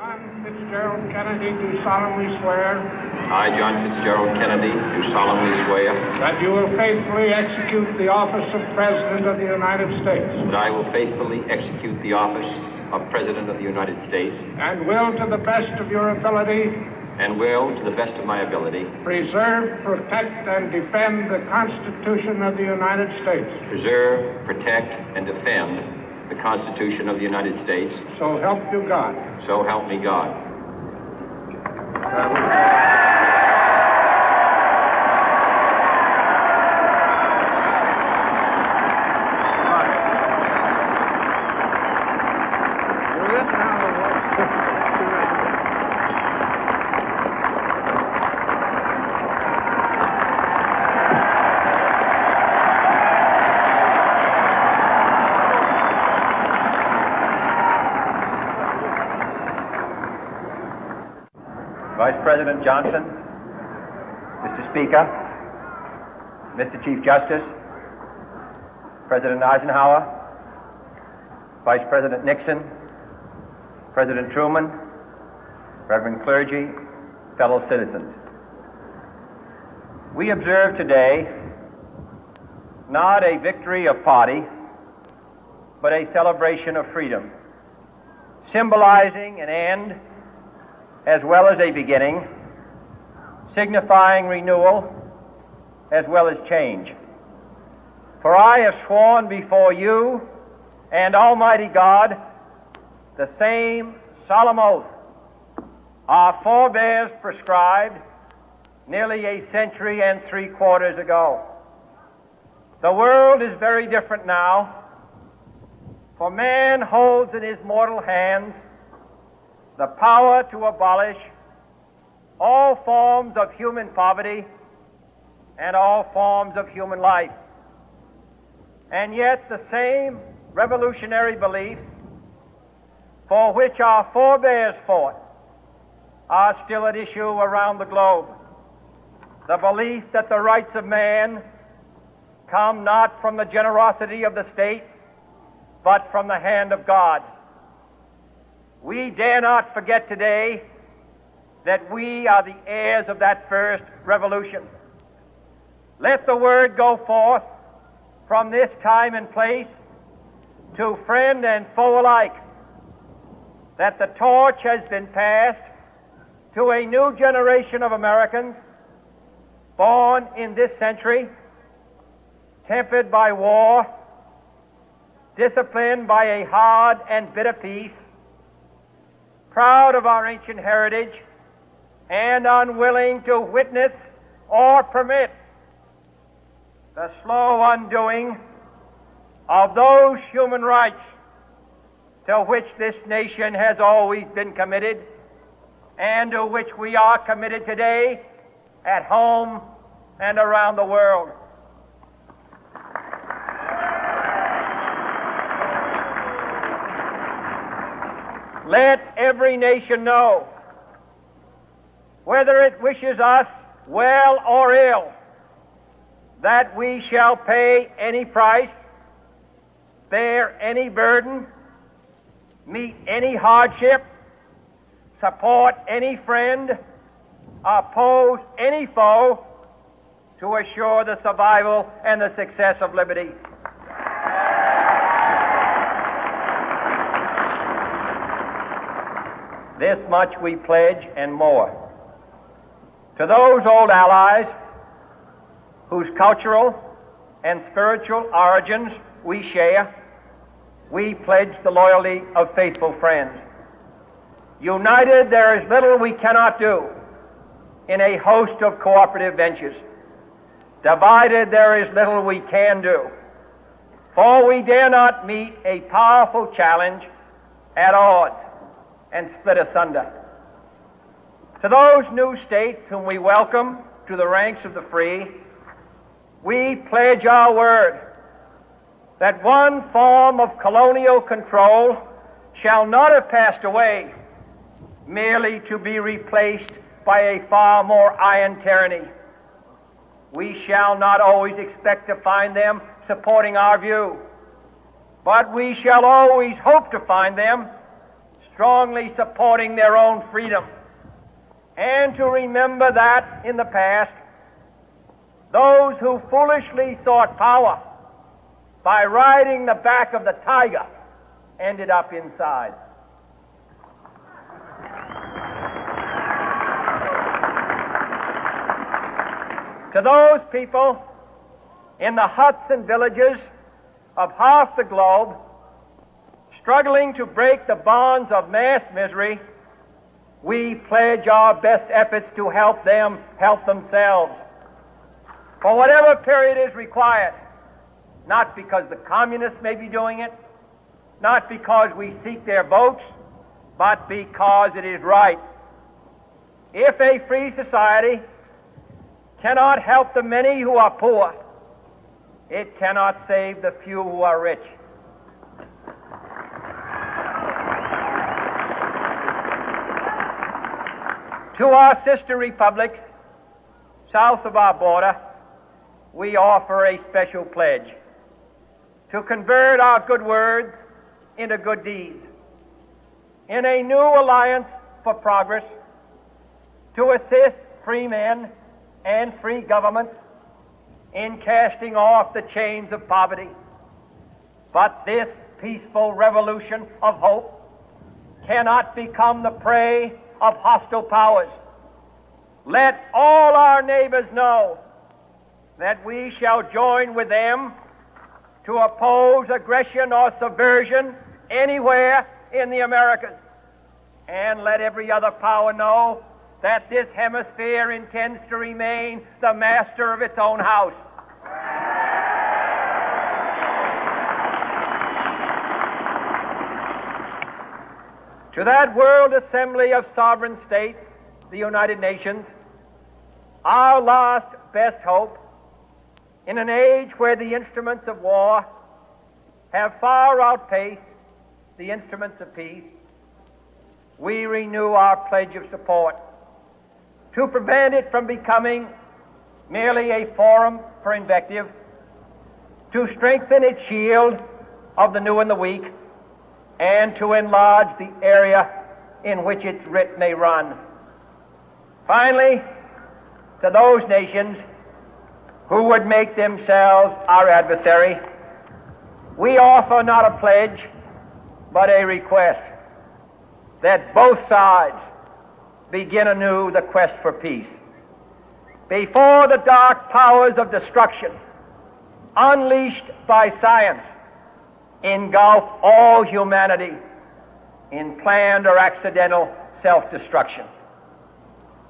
John Fitzgerald Kennedy, do solemnly swear. I, John Fitzgerald Kennedy, do solemnly swear. That you will faithfully execute the office of President of the United States. That I will faithfully execute the office of President of the United States. And will, to the best of your ability. And will, to the best of my ability. Preserve, protect, and defend the Constitution of the United States. Preserve, protect, and defend the Constitution of the United States. So help you God. So help me God. Vice President Johnson, Mr. Speaker, Mr. Chief Justice, President Eisenhower, Vice President Nixon, President Truman, Reverend clergy, fellow citizens. We observe today not a victory of party, but a celebration of freedom, symbolizing an end as well as a beginning, signifying renewal as well as change. For I have sworn before you and Almighty God the same solemn oath our forebears prescribed nearly a century and 3/4 ago. The world is very different now, for man holds in his mortal hands the power to abolish all forms of human poverty and all forms of human life. And yet the same revolutionary beliefs for which our forebears fought are still at issue around the globe. The belief that the rights of man come not from the generosity of the state, but from the hand of God. We dare not forget today that we are the heirs of that first revolution. Let the word go forth from this time and place to friend and foe alike that the torch has been passed to a new generation of Americans born in this century, tempered by war, disciplined by a hard and bitter peace, proud of our ancient heritage, and unwilling to witness or permit the slow undoing of those human rights to which this nation has always been committed and to which we are committed today at home and around the world. Let every nation know, whether it wishes us well or ill, that we shall pay any price, bear any burden, meet any hardship, support any friend, oppose any foe to assure the survival and the success of liberty. This much we pledge and more. To those old allies whose cultural and spiritual origins we share, we pledge the loyalty of faithful friends. United, there is little we cannot do in a host of cooperative ventures. Divided, there is little we can do, for we dare not meet a powerful challenge at odds and split asunder. To those new states whom we welcome to the ranks of the free, we pledge our word that one form of colonial control shall not have passed away merely to be replaced by a far more iron tyranny. We shall not always expect to find them supporting our view, but we shall always hope to find them strongly supporting their own freedom, and to remember that in the past, those who foolishly sought power by riding the back of the tiger ended up inside. To those people in the huts and villages of half the globe struggling to break the bonds of mass misery, we pledge our best efforts to help them help themselves for whatever period is required, not because the communists may be doing it, not because we seek their votes, but because it is right. If a free society cannot help the many who are poor, it cannot save the few who are rich. To our sister republics south of our border, we offer a special pledge to convert our good words into good deeds, in a new alliance for progress, to assist free men and free governments in casting off the chains of poverty. But this peaceful revolution of hope cannot become the prey of hostile powers. Let all our neighbors know that we shall join with them to oppose aggression or subversion anywhere in the Americas. And let every other power know that this hemisphere intends to remain the master of its own house. To that World Assembly of Sovereign States, the United Nations, our last best hope, in an age where the instruments of war have far outpaced the instruments of peace, we renew our pledge of support to prevent it from becoming merely a forum for invective, to strengthen its shield of the new and the weak, and to enlarge the area in which its writ may run. Finally, to those nations who would make themselves our adversary, we offer not a pledge, but a request that both sides begin anew the quest for peace. Before the dark powers of destruction, unleashed by science, engulf all humanity in planned or accidental self-destruction,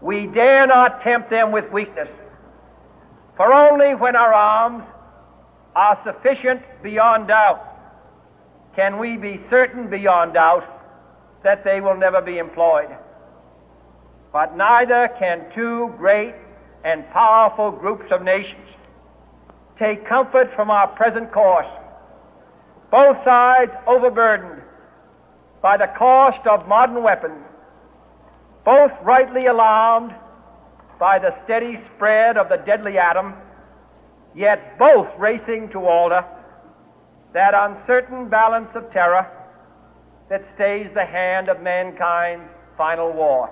we dare not tempt them with weakness, for only when our arms are sufficient beyond doubt can we be certain beyond doubt that they will never be employed. But neither can two great and powerful groups of nations take comfort from our present course, both sides overburdened by the cost of modern weapons, both rightly alarmed by the steady spread of the deadly atom, yet both racing to alter that uncertain balance of terror that stays the hand of mankind's final war.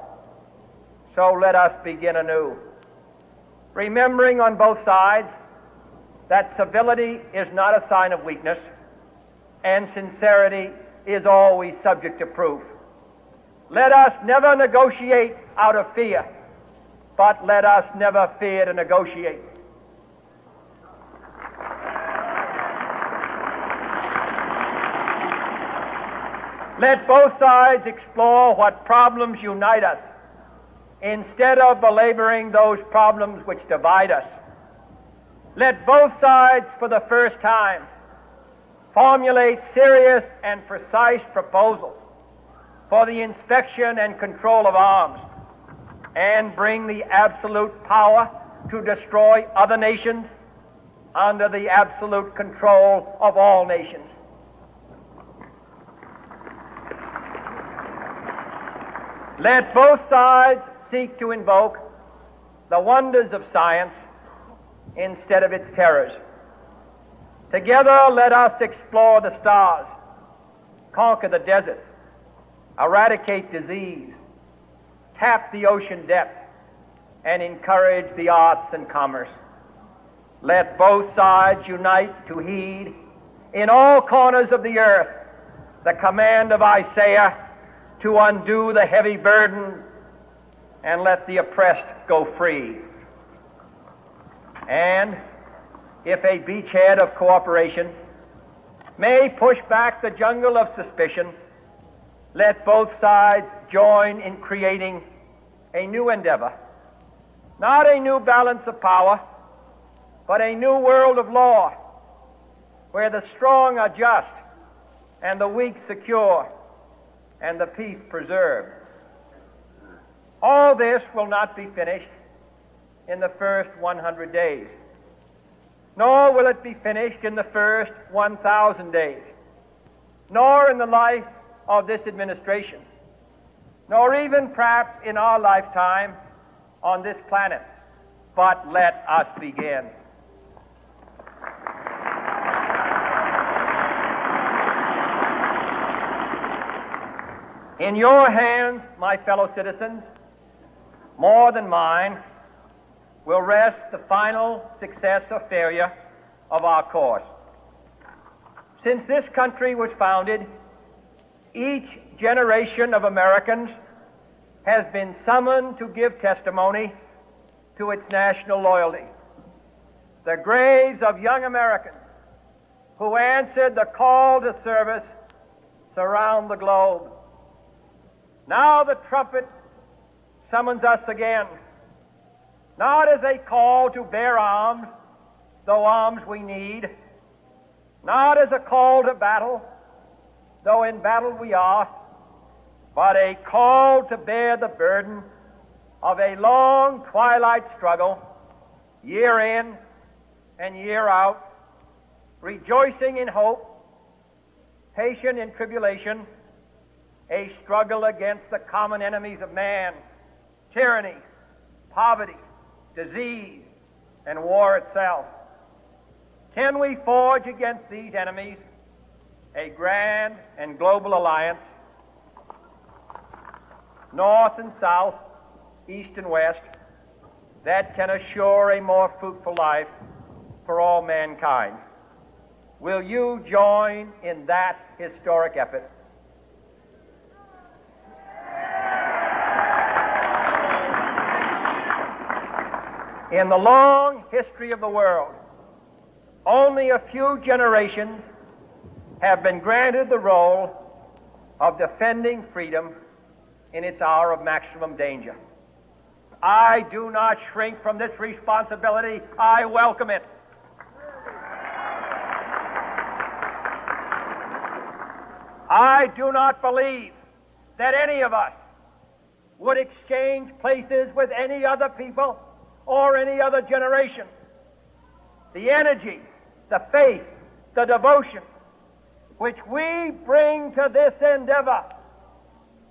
So let us begin anew, remembering on both sides that civility is not a sign of weakness, and sincerity is always subject to proof. Let us never negotiate out of fear, but let us never fear to negotiate. Let both sides explore what problems unite us, instead of belaboring those problems which divide us. Let both sides, for the first time, formulate serious and precise proposals for the inspection and control of arms, and bring the absolute power to destroy other nations under the absolute control of all nations. Let both sides seek to invoke the wonders of science instead of its terrors. Together let us explore the stars, conquer the deserts, eradicate disease, tap the ocean depth, and encourage the arts and commerce. Let both sides unite to heed in all corners of the earth the command of Isaiah to undo the heavy burden and let the oppressed go free. And if a beachhead of cooperation may push back the jungle of suspicion, let both sides join in creating a new endeavor, not a new balance of power, but a new world of law, where the strong are just and the weak secure and the peace preserved. All this will not be finished in the first 100 days, nor will it be finished in the first 1,000 days, nor in the life of this administration, nor even perhaps in our lifetime on this planet. But let us begin. In your hands, my fellow citizens, more than mine, will rest the final success or failure of our course. Since this country was founded, each generation of Americans has been summoned to give testimony to its national loyalty. The graves of young Americans who answered the call to service surround the globe. Now the trumpet summons us again, not as a call to bear arms, though arms we need, not as a call to battle, though in battle we are, but a call to bear the burden of a long twilight struggle, year in and year out, rejoicing in hope, patient in tribulation, a struggle against the common enemies of man, tyranny, poverty, disease, and war itself. Can we forge against these enemies a grand and global alliance, north and south, east and west, that can assure a more fruitful life for all mankind? Will you join in that historic effort? In the long history of the world, only a few generations have been granted the role of defending freedom in its hour of maximum danger. I do not shrink from this responsibility. I welcome it. I do not believe that any of us would exchange places with any other people or any other generation. The energy, the faith, the devotion which we bring to this endeavor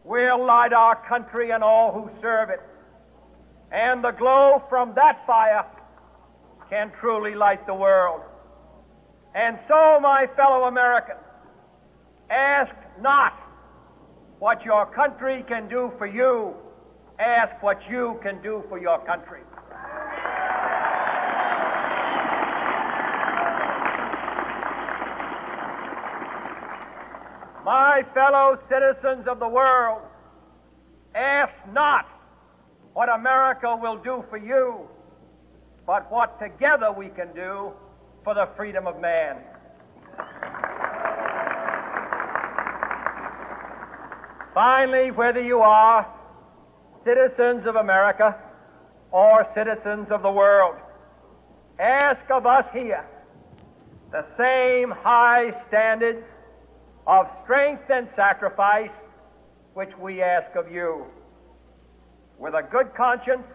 will light our country and all who serve it. And the glow from that fire can truly light the world. And so, my fellow Americans, ask not what your country can do for you. Ask what you can do for your country. My fellow citizens of the world, ask not what America will do for you, but what together we can do for the freedom of man. Finally, whether you are citizens of America or citizens of the world, ask of us here the same high standards of strength and sacrifice which we ask of you. With a good conscience